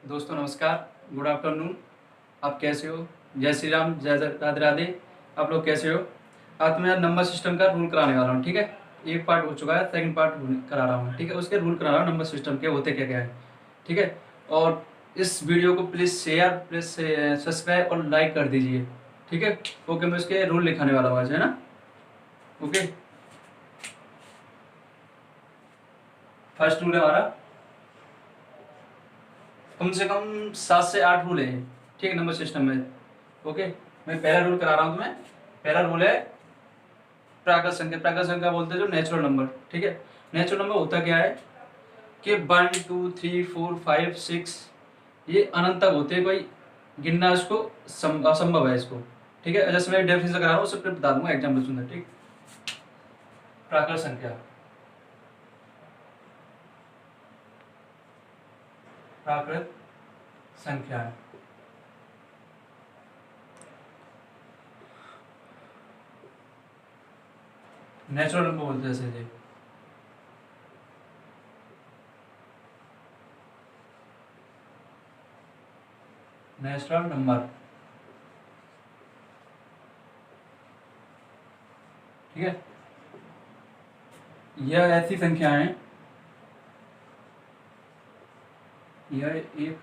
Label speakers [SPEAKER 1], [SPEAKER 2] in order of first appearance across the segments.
[SPEAKER 1] दोस्तों नमस्कार, good afternoon. आप कैसे हो? जय श्री राम, जय राधे राधे। आप लोग कैसे हो? आज मैं नंबर सिस्टम का रूल कराने वाला हूँ, ठीक है। एक पार्ट हो चुका है, सेकंड पार्ट करा रहा हूँ, ठीक है। उसके रूल करा रहा हूँ, नंबर सिस्टम के होते क्या क्या है, ठीक है। और इस वीडियो को प्लीज़ शेयर, प्लीज़ सब्सक्राइब और लाइक कर दीजिए, ठीक है। ओके, मैं उसके रूल लिखाने वाला हूँ आज, है ना। ओके, फर्स्ट रूल है हमारा, कम से कम 7 से 8 रूल है, ठीक है, नंबर सिस्टम में। ओके, मैं पहला रूल करा रहा हूँ तुम्हें। पहला रूल है प्राकृत संख्या। प्राकृत संख्या बोलते हैं जो नेचुरल नंबर, ठीक है। नेचुरल नंबर होता क्या है कि 1 2 3 4 5 6 ये अनंत तक होते हैं, कोई गिनना इसको असंभव है इसको, ठीक है। जैसे मैं डेफिनेशन करा रहा हूँ, उससे फिर बता दूंगा एग्जाम्पल सुनना, ठीक। प्राकृत संख्या, प्राकृत संख्या है नेचुरल नंबर बोलते हैं जैसे नेचुरल नंबर, ठीक है। यह ऐसी संख्या है, यह एक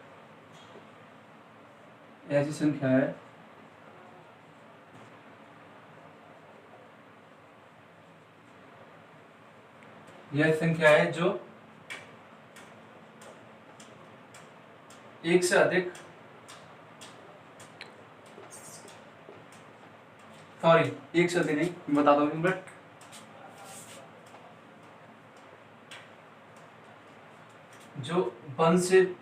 [SPEAKER 1] ऐसी संख्या है यह संख्या है जो एक से अधिक, सॉरी एक से अधिक नहीं, मैं बता दो बट जो वन से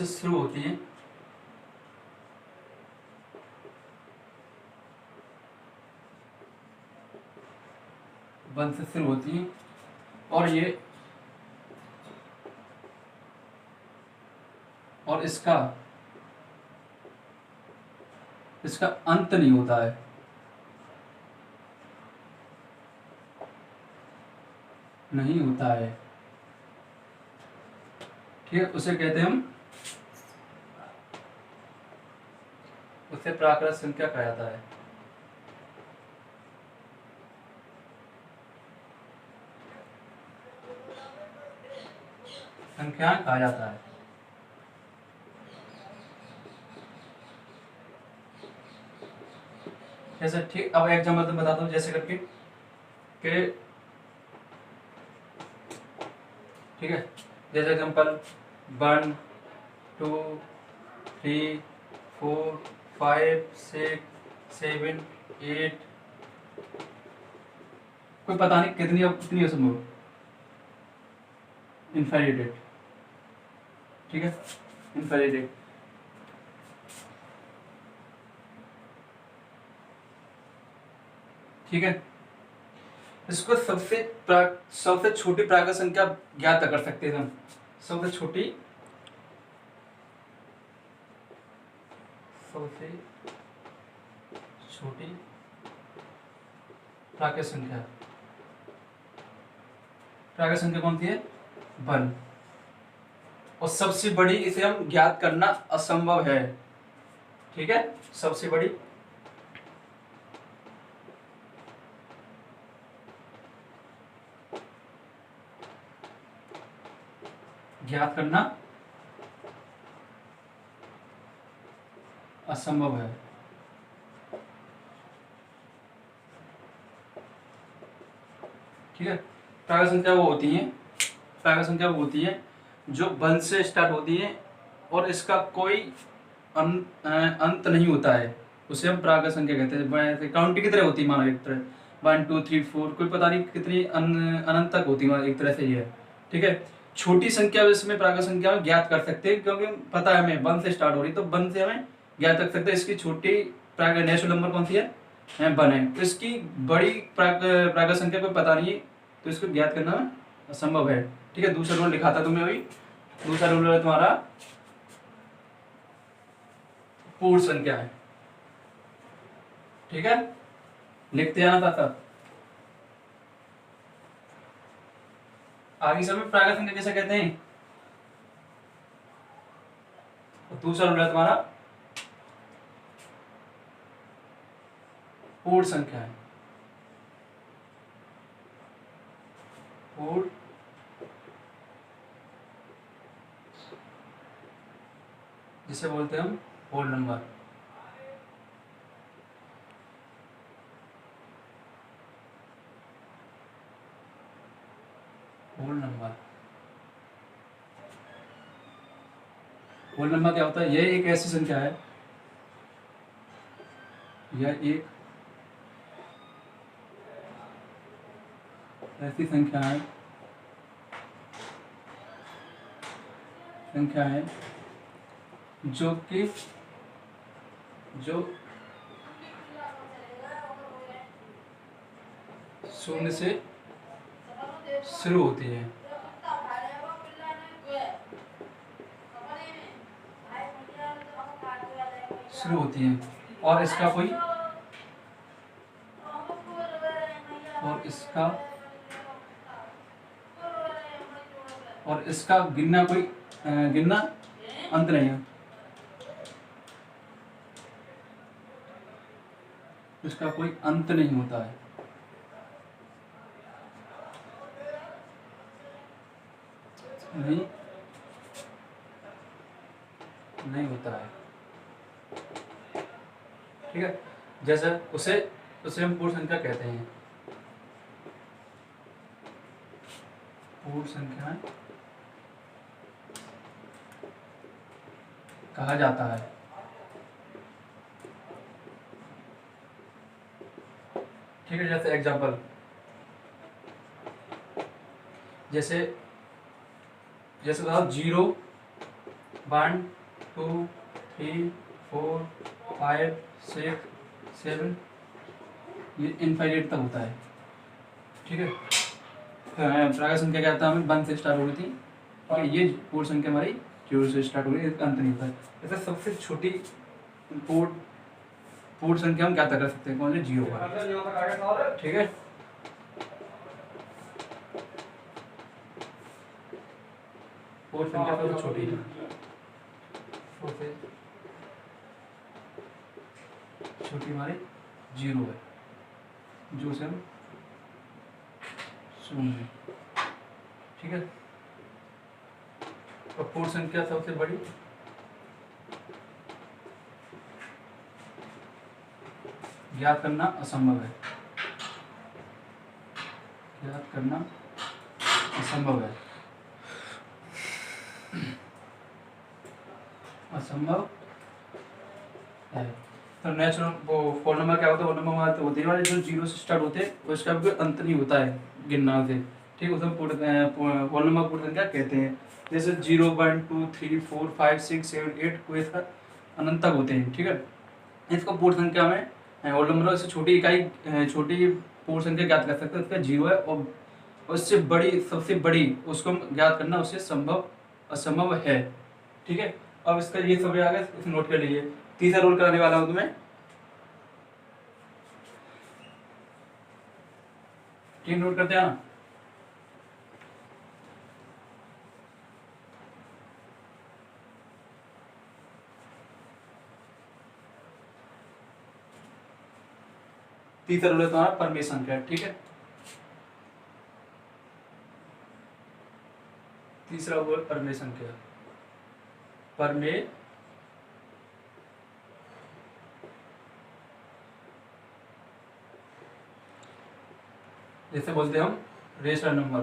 [SPEAKER 1] शुरू होती है, वन से शुरू होती है और ये और इसका अंत नहीं होता है, नहीं होता है, ठीक है। उसे कहते हैं हम, उसे प्राकृत संख्या कहा जाता है। संख्या कहा जाता है। जैसे ठीक, अब एग्जाम्पल तुम बता दो जैसे करके कि, ठीक है। जैसे एग्जाम्पल 1 2 3 4 5 6 7 8, कोई पता नहीं कितनी कितनी असंभव, इनफाइनाइट, ठीक है, इनफाइनाइट, ठीक है। इसको सबसे छोटी प्राकृत संख्या ज्ञात कर सकते हैं हम। सबसे छोटी प्राकृत संख्या कौन सी है? 1। और सबसे बड़ी इसे हम ज्ञात करना असंभव है, ठीक है। सबसे बड़ी ज्ञात करना असंभव है, ठीक है। प्राकृत संख्या वो होती है जो 1 से स्टार्ट होती है और इसका कोई अंत नहीं होता है, उसे हम प्राकृत संख्या कहते हैं। काउंटिंग की तरह होती है, मानो एक तरह 1 2 3 4, कोई पता नहीं कितनी अनंत तक होती है, एक तरह से ये है, ठीक है। छोटी संख्या इसमें प्राकृत संख्या में ज्ञात कर सकते हैं, क्योंकि पता है हमें 1 से स्टार्ट हो रही, तो 1 से हमें ज्ञात कर सकते हैं। इसकी छोटी नेचुरल नंबर कौन सी है? 1 है। तो इसकी बड़ी प्राकृत संख्या कोई पता नहीं है, तो इसको ज्ञात करना असंभव है, ठीक है। दूसरा रूल लिखा था तुम्हें अभी। दूसरा रूल है तुम्हारा पूर्ण संख्या है, ठीक है। लिखते जाना था। आगे सब में प्राकृत संख्या कैसे कहते हैं। और दूसरा रूल है तुम्हारा पूर्ण संख्या है, पूर्ण जिसे बोलते हैं हम whole number. Whole number, whole number क्या होता है, यह एक ऐसी संख्या है, यह एक ऐसी संख्या है जो कि जो शून्य से शुरू होती है, और इसका कोई और इसका गिनना अंत नहीं है, इसका कोई अंत नहीं होता है। नहीं होता है, ठीक है। जैसे उसे हम पूर्ण संख्या कहते हैं, पूर्ण संख्या कहा जाता है। ठीक है, जैसे एग्जांपल, जैसे 0 1 2 3 4 5 6 7 ये इनफाइनाइट तक होता है, ठीक है। प्राकृत संख्या क्या था, हमें 1 से स्टार्ट हो रही थी, ठीक है। ये पूर्ण संख्या हमारी 0 से स्टार्ट हो रही है, इसका अंत नहीं होता है। जैसे सबसे छोटी पूर्ण संख्या हम क्या कर सकते हैं, कौन सी, 0 का, ठीक है। पूर्ण संख्या सबसे छोटी है, सबसे छोटी हमारी 0 है, जो से हम शून्य, ठीक है। और पूर्ण संख्या सबसे बड़ी ज्ञात करना असंभव है, ज्ञात करना असंभव है, असंभव है। तो नेचुरल वो फोन नंबर क्या होता है, फोन नंबर होते हैं जो 0 से स्टार्ट होते हैं, उसका भी कोई अंत नहीं होता है गिनना से, ठीक है। उसे फोन नंबर पूर्ण संख्या कहते हैं। जैसे 0 1 2 3 4 5 6 7 8 कोई इसका अनंत तक होते हैं, ठीक है। इसको पूर्ण संख्या में होल नंबर से छोटी इकाई, छोटी पूर्ण संख्या ज्ञात कर सकते हैं, उसका 0 है, और उससे बड़ी, सबसे बड़ी उसको ज्ञात करना उससे असंभव है, ठीक है। अब इसका ये सब आ गया, इसे नोट कर लीजिए। तीसरा रोल कराने वाला हूं तुम्हें, ठीक, नोट करते हैं ना। तीसरा रोल है तुम्हारा परमेय संख्या, ठीक है। तीसरा रोल परमेय संख्या, परमेय जैसे बोलते हैं हम रेशनल नंबर,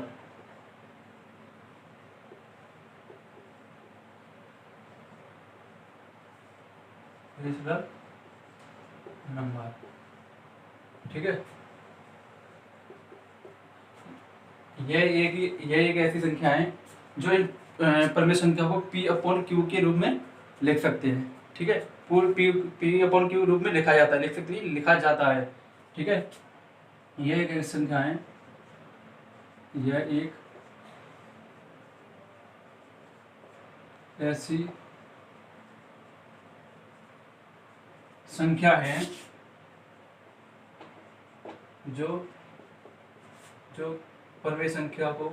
[SPEAKER 1] रेशनल नंबर, ठीक है। यह एक ऐसी संख्या है जो इन परमेय संख्या को P अपॉन Q के रूप में लिख सकते हैं, ठीक है। पूर्ण P अपॉन Q रूप में लिखा जाता है, लिखा जाता है, ठीक है। यह एक ऐसी संख्या है, यह एक ऐसी संख्या है जो परमेय संख्या को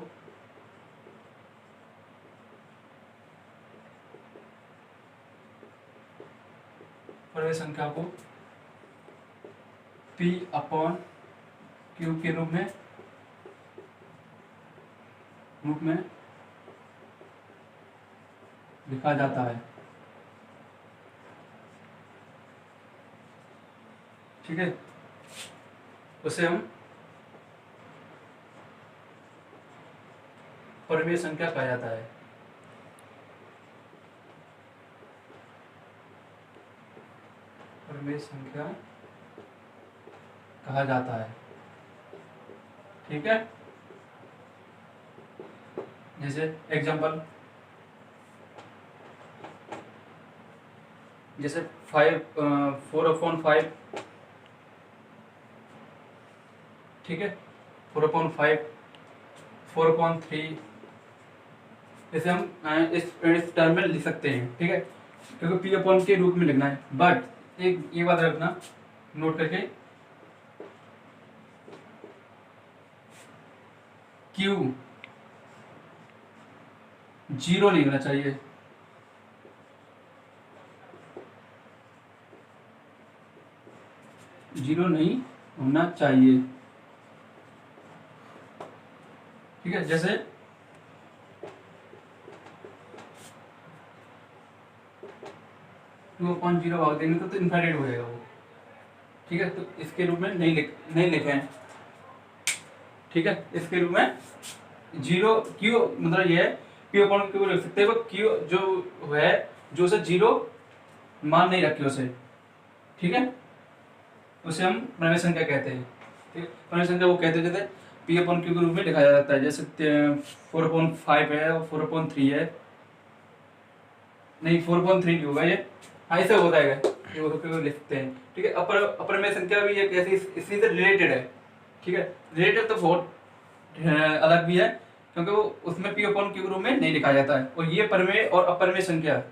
[SPEAKER 1] परिमेय संख्या को P अपॉन Q के रूप में लिखा जाता है। ठीक है, उसे हम परिमेय संख्या कहा जाता है। परिमेय संख्या कहा जाता है। ठीक है, जैसे एग्जांपल, जैसे 4/5, ठीक है, 4/5, 4/3, जैसे हम इस टर्म में लिख सकते हैं। ठीक है, क्योंकि पी अपॉन के रूप में लिखना है। बट एक ये बात रखना नोट करके, क्यू 0 नहीं होना चाहिए। जीरो नहीं होना चाहिए। ठीक है, जैसे 2/0 भाग देंगे तो इनफाइनाइट हो जाएगा वो। ठीक है, तो इसके रूप में नहीं लिखे हैं। ठीक है, इसके रूप में 0 क्यू मतलब ये है, क्यू अपॉन क्यू लिख सकते हैं। वो क्यू जो है, जो उसे 0 मान नहीं रखे उसे। ठीक है, उसे हम परिमेय संख्या कहते हैं। ठीक है, परिमेय संख्या वो कहते हैं जैसे पी अपॉन क्यू के रूप में लिखा जा सकता है। जैसे 4/5 है और 4/3 है, नहीं 4/3 नहीं होगा ये, हाँ ऐसे हो जाएगा, ये वो तो लिख सकते हैं। ठीक है, अपरिमेय संख्या भी एक ऐसी इसी से रिलेटेड है। ठीक है, रिलेटेड तो बहुत अलग भी है, क्योंकि वो उसमें पी अपॉन क्यू के रूप में नहीं लिखा जाता है। और ये परिमेय और अपरिमेय संख्या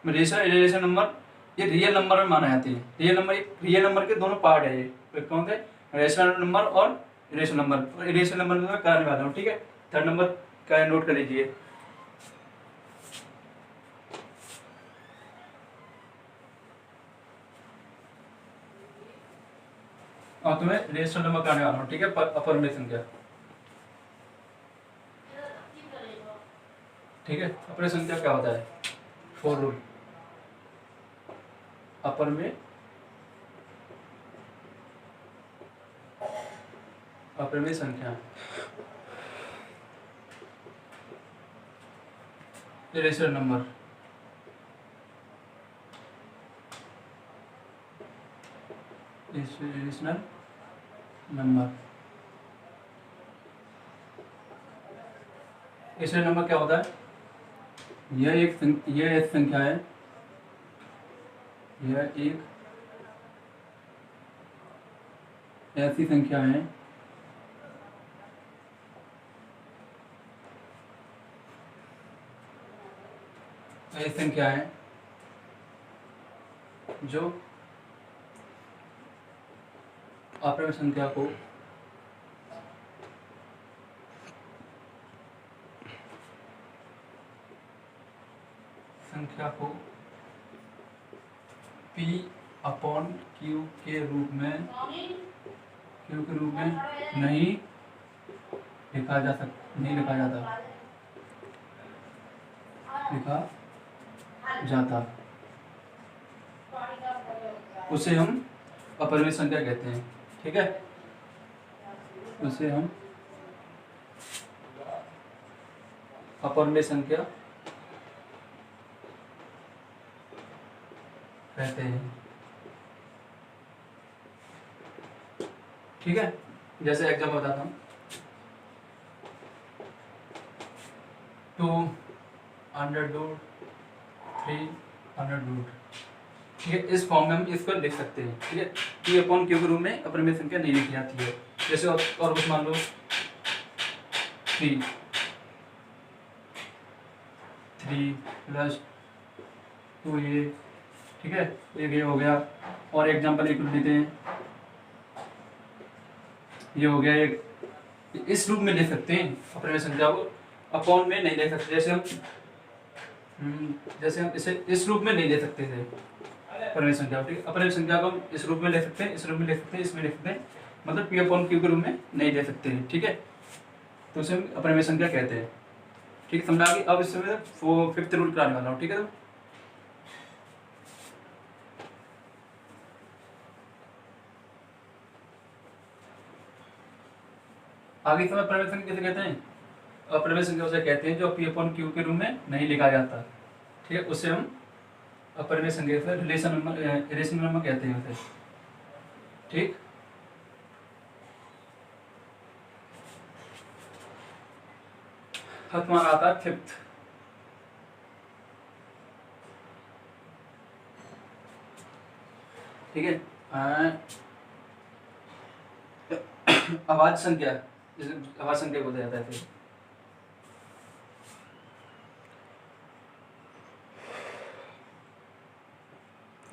[SPEAKER 1] में रेशनल नंबर, ये रियल नंबर में माना जाती है। रियल नंबर के दोनों पार्ट है ये, कौन थे, रेशनल नंबर और इरेशनल नंबर। और इरेशनल नंबर में मैं कराने वाला हूँ। ठीक है, 3rd नंबर का नोट कर लीजिए। और तुम्हें रेशनल नंबर कराने वाला हूँ। ठीक है, अपरिमेय संख्या। ठीक है, अपरिमेय संख्या क्या होता है, 4 रूल। अपरिमेय संख्या, rational number, rational number. Rational number क्या होता है, यह एक संख्या है, यह एक ऐसी संख्या है जो अपरिमेय संख्या को P अपॉन Q के रूप में नहीं लिखा जाता, उसे हम अपरिमेय संख्या कहते हैं। ठीक है, उसे हम अपरिमेय संख्या कहते हैं। ठीक है, जैसे एग्जाम्पल बताता हूँ, 2√√3√। ठीक है, इस फॉर्म में हम इसको लिख सकते हैं। ठीक है, P अपॉन Q के रूप में अपरिमेय संख्या नहीं लिखी जाती है। जैसे और कुछ मान लो 3 + 2a। ठीक है, एक ये हो गया। और एग्जाम्पल एक लेते हैं, ये हो गया एक, इस रूप में लिख सकते हैं अपरिमेय संख्या को, अपॉन में नहीं लिख सकते। जैसे हम इसे इस रूप में नहीं ले सकते थे, अपरिमेय संख्या। ठीक है, अपरिमेय संख्या को हम इस रूप में ले सकते हैं, इस रूप में ले सकते हैं, इसमें ले सकते हैं, मतलब पी अपॉन क्यू के रूप में नहीं ले सकते हैं। ठीक है, तो उसे हम अपरिमेय संख्या कहते हैं। ठीक है, समझा कि अब इसमें 5th रूल कराने वाला हूँ। ठीक है, तो आगे समय अपरिमेय संख्या किसे कहते हैं? अपरिमेय संख्या उसे कहते हैं जो पी अपॉन क्यू के रूप में नहीं लिखा जाता। ठीक है, उसे हम अपरिमेय संख्या से रिलेशन नंबर कहते हैं उसे। ठीक, हमारा आता है 5th। ठीक है, आवाज संख्या, जिसे आवाज संख्या बोला जाता है। फिर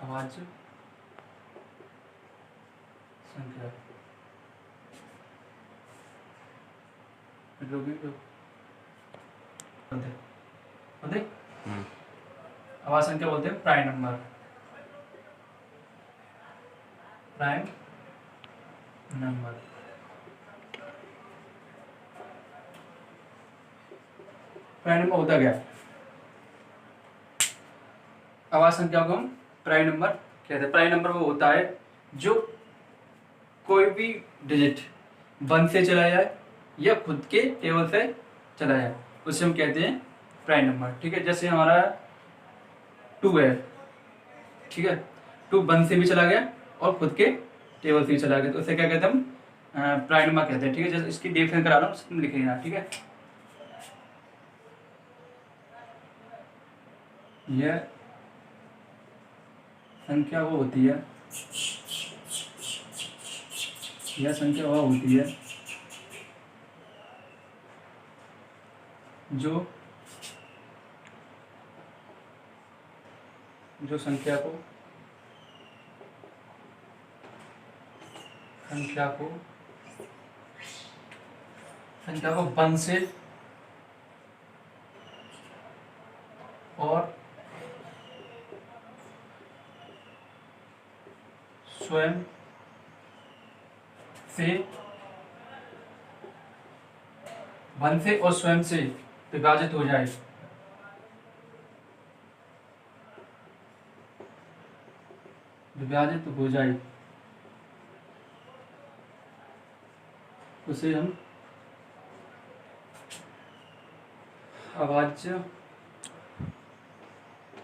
[SPEAKER 1] आवाज संख्या जो भी आवाज संख्या बोलते हैं prime number. Prime number prime number होता क्या? आवाज संख्या को हम प्राइम नंबर कहते हैं। प्राइम नंबर वो होता है जो कोई भी डिजिट 1 से चला जाए या खुद के टेबल से चला जाए, उसे हम कहते हैं प्राइम नंबर। ठीक है, जैसे हमारा 2 है। ठीक है, 2 1 से भी चला गया और खुद के टेबल से भी चला गया, तो उसे क्या कहते हैं हम? प्राइम नंबर कहते हैं। ठीक है, जैसे इसकी डेफिनेशन करा रहा हूँ, तुम लिख लेना। ठीक है, यह संख्या वो होती है, यह संख्या वह होती है जो संख्या को 1 से और स्वयं से 1 से और स्वयं से विभाजित हो जाए, उसे हम अभाज्य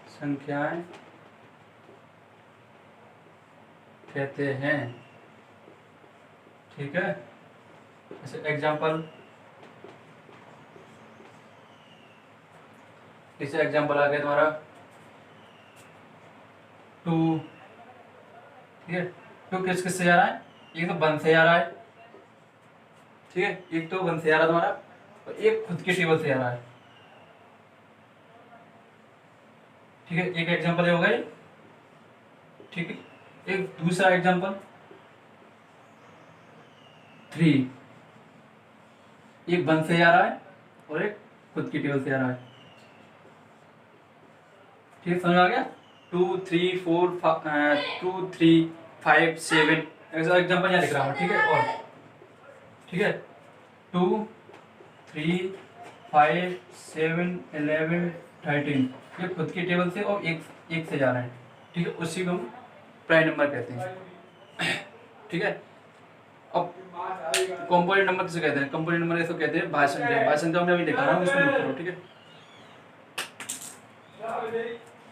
[SPEAKER 1] संख्याएं कहते हैं। ठीक है, जैसे एग्जाम्पल, जैसे एग्जाम्पल आ गया तुम्हारा 2। ठीक है, 2 किससे जा रहा है? एक तो 1 से जा रहा है। ठीक है, एक तो 1 से जा रहा है तुम्हारा, और एक खुद के टेबल से जा रहा है। ठीक है, एक एग्जाम्पल हो गई। ठीक है, एक दूसरा एग्जाम्पल 3, एक 1 से जा रहा है और एक खुद की टेबल से जा रहा है। ठीक है, समझ आ गया? 2 3 4 2 3 5 7 ऐसा एग्जाम्पल यहाँ लिख रहा हूँ। ठीक है, और ठीक है 2 3 5 7 11 13 ये खुद की टेबल से और एक से जा रहे हैं। ठीक है, उसी को हम प्राइम नंबर कहते हैं। ठीक है, अब कंपोनेंट नंबर किसे कहते हैं? कंपोनेंट नंबर इसको कहते हैं भाज्य संख्या। भाज्य संख्या में अभी दिखा रहा हूँ, इसको नोट करो। ठीक है,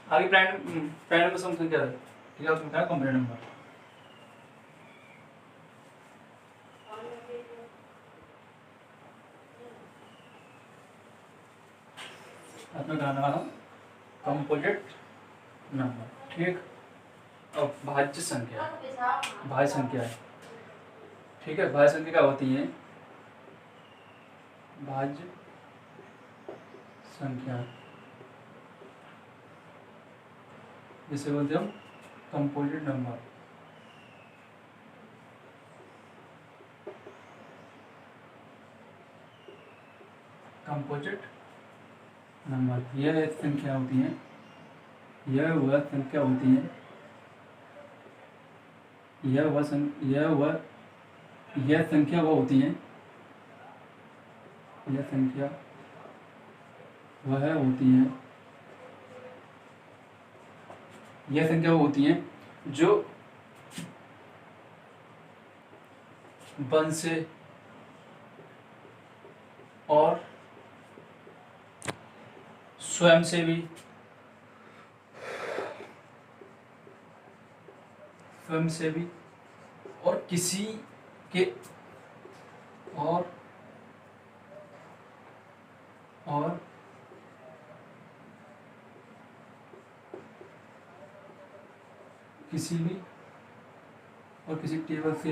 [SPEAKER 1] आगे प्राइम नंबर सम संख्या है। ठीक है, उसमें क्या है? Component number. मैं कराने वाला हूँ कंपोजिट नंबर। ठीक, अब भाज्य संख्या, भाज्य संख्या है। ठीक है, भाज्य संख्या क्या होती है? भाज्य संख्या जिसे बोलते हैं हम कंपोजिट नंबर। कंपोजिट नंबर यह संख्या होती है, यह वह संख्या होती है यह संख्या वह होती है, यह संख्या वह होती है, यह संख्या वो होती है जो वन से और स्वयं से भी और किसी के और किसी टेबल से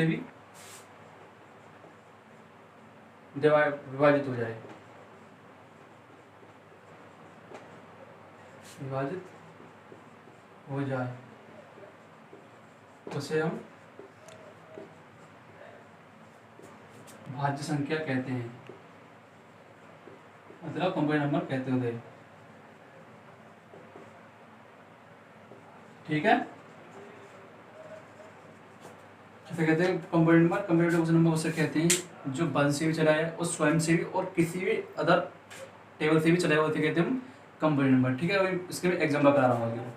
[SPEAKER 1] भी विभाजित हो जाए, उसे हम भाज्य संख्या कहते हैं, मतलब कंप्लीट नंबर कहते होते हैं। ठीक है, किसे कहते हैं कंप्लीट नंबर? कंप्लीट नंबर उसे कहते हैं जो वन से भी चला है और स्वयं से भी और किसी भी अदर टेबल से भी चला है, उसे कहते हैं हम कंप्लीट नंबर। ठीक है, अभी इसके मैं एग्जाम्पल करा रहा हूँ।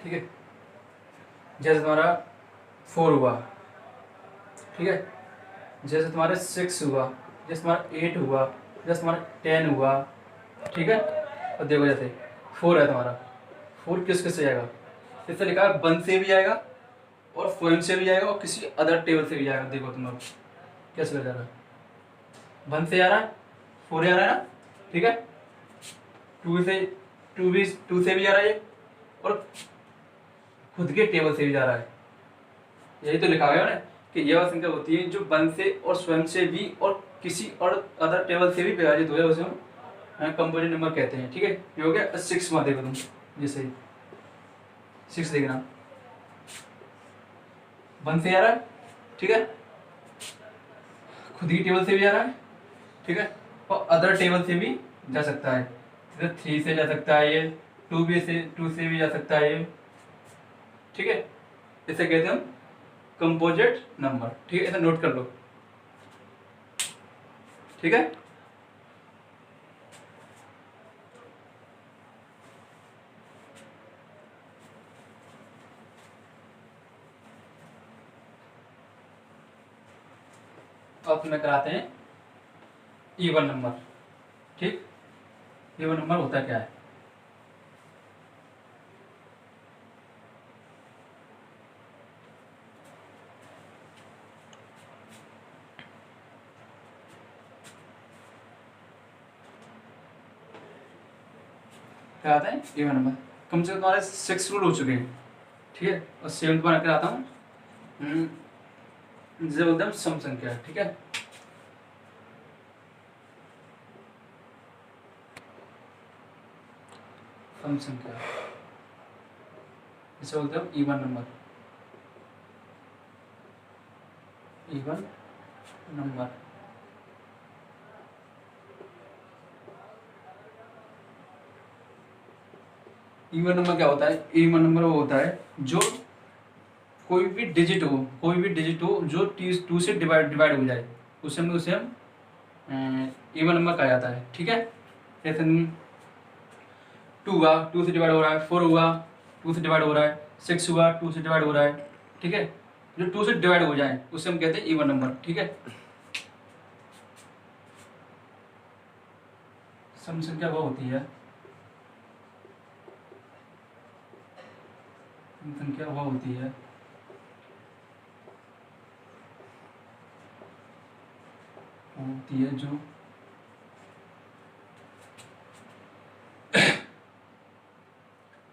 [SPEAKER 1] ठीक है, जैसे तुम्हारा 4 हुआ, ठीक है, जैसे तुम्हारे 6 हुआ, जैसे तुम्हारा 8 हुआ, जैसे तुम्हारा 10 हुआ। ठीक है, और देखो जैसे 4 है तुम्हारा, 4 किस किस से आएगा? इससे लिखा है वन से भी आएगा और स्वयं से भी आएगा और किसी अदर टेबल से भी आएगा। देखो तुम लोग कैसे लग जा रहा है, वन से आ रहा है, 4 आ रहा है ना, ठीक है, 2 से भी आ रहा है ये, और खुद के टेबल से भी जा रहा है। यही तो लिखा गया है ना कि यह वह संख्या होती है जो वन से और स्वयं से भी और किसी और अदर टेबल से भी विभाजित हो जाए, उसे हम कंपोजिट नंबर कहते हैं। ठीक है, ये हो गया 6 में। देखो तुम जैसे 6 देखना, वन से आ रहा है, ठीक है, खुद की टेबल से भी आ रहा है, ठीक है, और अदर टेबल से भी जा सकता है। जैसे 3 से जा सकता है ये, 2 से भी जा सकता है ये। ठीक है, इसे कहते हैं हम कंपोजिट नंबर। ठीक है, इसे नोट कर लो। ठीक है, अब तुम्हें कराते हैं इवन नंबर। ठीक, इवन नंबर होता क्या है? क्या आता है इवन नंबर? कम से कम तुम्हारे 6 रूल हो चुके हैं। ठीक है, और 7 बार कराता हूँ, जिसे बोलते हैं सम संख्या। ठीक है, सम संख्या इसे बोलते हैं even number. Even number even number क्या होता है? इवन नंबर वो होता है जो कोई भी डिजिट हो जो 2 से डिवाइड हो जाए, उसे हम इवन नंबर कहा जाता है। ठीक है, जैसे 2 हुआ, 2 से डिवाइड हो रहा है, 4 हुआ, 2 से डिवाइड हो रहा है, 6 हुआ, 2 से डिवाइड हो रहा है। ठीक है, जो 2 से डिवाइड हो जाए उसे हम कहते हैं इवन नंबर। ठीक है, सम संख्या वो होती है, सम संख्या वो होती है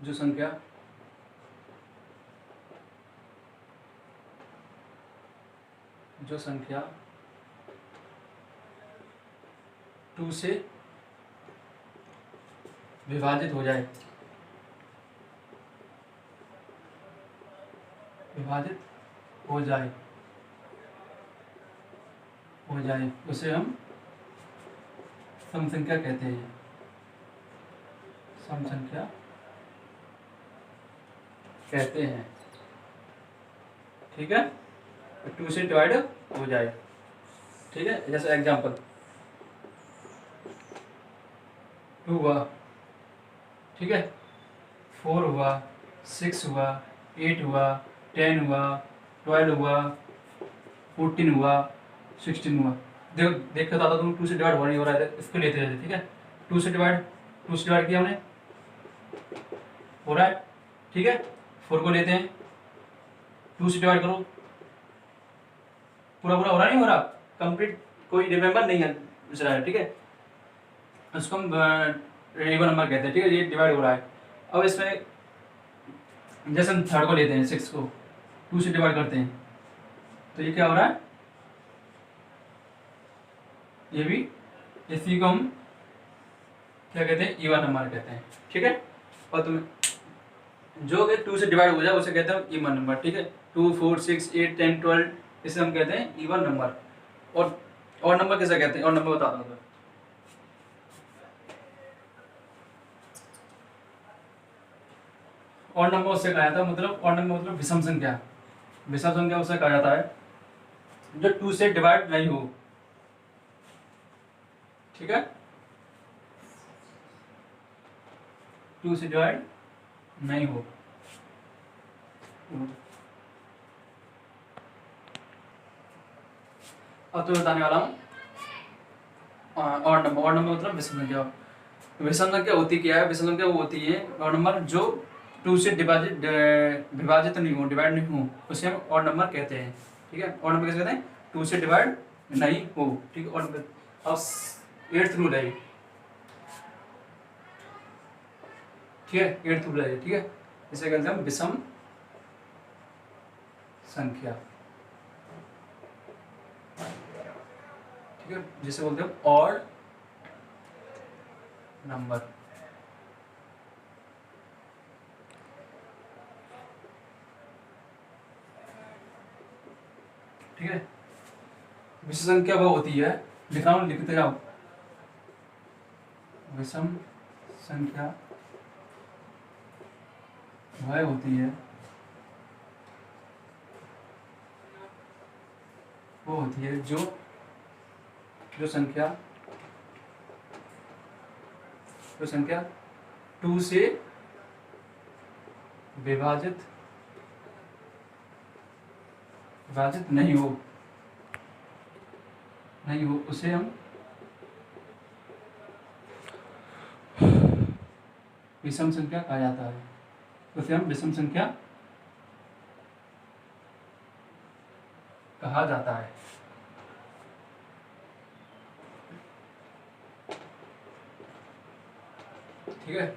[SPEAKER 1] जो संख्या जो संख्या 2 से विभाजित हो जाए, उसे हम सम संख्या कहते हैं, सम संख्या कहते हैं। ठीक है, 2 से डिवाइड हो जाए। ठीक है, जैसे एग्जांपल 2 हुआ, ठीक है, 4 हुआ, 6 हुआ, 8 हुआ, 10 हुआ, 12 हुआ, 14 हुआ, 16 हुआ। देखो दादा तुम 2 से डिवाइड हो नहीं हो रहा है, इसको लेते रहते। ठीक है, 2 से डिवाइड किया हमने, हो रहा है। ठीक है, 4 को लेते हैं, 2 से डिवाइड करो, पूरा पूरा हो रहा, नहीं हो रहा, कंप्लीट, कोई रिमेंबर नहीं है दूसरा है। ठीक है, उसको हम इवन नंबर कहते हैं। ठीक है, ये डिवाइड हो रहा है। अब इसमें जैसे हम थर्ड को लेते हैं, 6 को 2 से डिवाइड करते हैं, तो ये क्या हो रहा है, ये भी, इसी को हम क्या कहते हैं, इवन नंबर कहते हैं। ठीक है, और तुम्हें जो कि 2 से डिवाइड हो जाए उसे कहते हैं इवन नंबर। ठीक है, 2, 4, 6, 8, 10, 12, इसे हम कहते हैं इवन नंबर। और नंबर कैसे कहते हैं, और नंबर बता दो। और नंबर उससे कहा जाता है, मतलब और नंबर मतलब विषम संख्या। विषम संख्या उसे कहा जाता है जो 2 से डिवाइड नहीं हो। ठीक है, 2 से डिवाइड नहीं हो। अब तो बताने वाला हूँ और नंबर मतलब विषम संख्या। विषम संख्या होती क्या है, विषम संख्या वो होती है और नंबर जो 2 से विभाजित नहीं हो, डिवाइड नहीं हो, उसे हम और नंबर कहते हैं। ठीक है, और नंबर कैसे कहते हैं, 2 से डिवाइड नहीं हो। ठीक है, और नंबर अब 8th रूल है। ठीक है, 8th रूल है। ठीक है, इसे कहते हैं हम विषम संख्या। ठीक है, जिसे बोलते हैं ऑड नंबर। ठीक है, विषम संख्या वो होती है, लिखाओ, लिखते जाओ, विषम संख्या वह होती है, वो होती है जो संख्या 2 से विभाजित नहीं हो, उसे हम विषम संख्या कहा जाता है। उसे हम विषम संख्या कहा जाता है। ठीक है,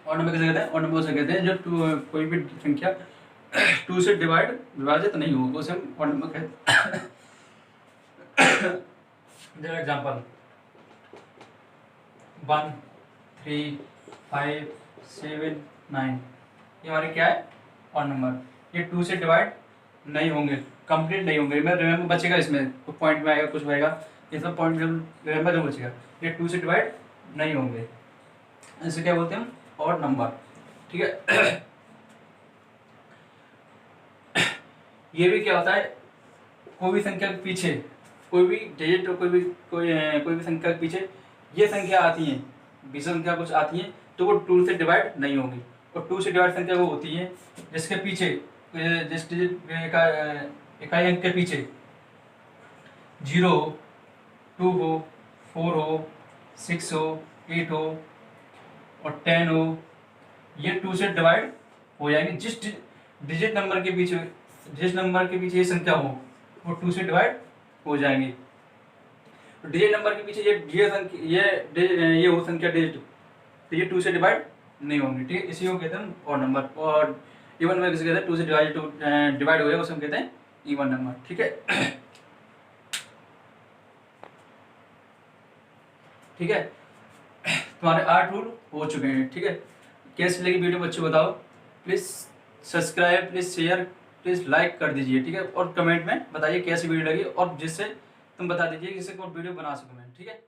[SPEAKER 1] और नंबर कैसे कहते हैं, और नंबर उसे कहते हैं जो कोई भी संख्या 2 से विभाजित नहीं हो, उसे हम और नंबर कहते हैं। एग्जाम्पल 1, 3, 5, 7, 9, ये हमारे क्या है, और नंबर। ये 2 से डिवाइड नहीं होंगे, कंप्लीट नहीं होंगे। मैं रिमेंबर बचेगा, इसमें कुछ पॉइंट में आएगा, कुछ आएगा, ये सब पॉइंट रिमेंबर जो बचेगा। ये 2 से डिवाइड नहीं होंगे, इसे क्या बोलते हैं, और नंबर। ठीक है, ये भी क्या होता है, कोई भी संख्या के पीछे, कोई भी डिजिट, कोई भी संख्या के पीछे ये संख्या आती है, विषम संख्या कुछ आती है, तो वो 2 से डिवाइड नहीं होगी। और 2 से डिवाइड संख्या वो होती है जिसके पीछे, जिस डिजिट इकाई अंक के पीछे 0 हो, 2 हो, 4 हो, 6 हो, 8 हो और 10 हो, ये 2 से डिवाइड हो जाएंगे। जिस डिजिट नंबर के पीछे, जिस नंबर के पीछे ये संख्या हो, वो 2 से डिवाइड हो जाएंगे। तो डिजिट नंबर के पीछे ये हो संख्या डिजिट, तो ये 2 से डिवाइड नहीं होंगी। ठीक है, इसी को कहते हैं और नंबर। और इवन नंबर किसे कहते हैं, 2 से डिवाइड हो जाए उसे हम कहते हैं इवन नंबर। ठीक है, ठीक है, तुम्हारे 8 रूल हो चुके हैं। ठीक है, कैसी लगी वीडियो बच्चों बताओ, please subscribe, please share, please like कर दीजिए। ठीक है, और कमेंट में बताइए कैसी वीडियो लगी, और जिससे तुम बता दीजिए जिससे कोई वीडियो बना सकूँ मैं। ठीक है।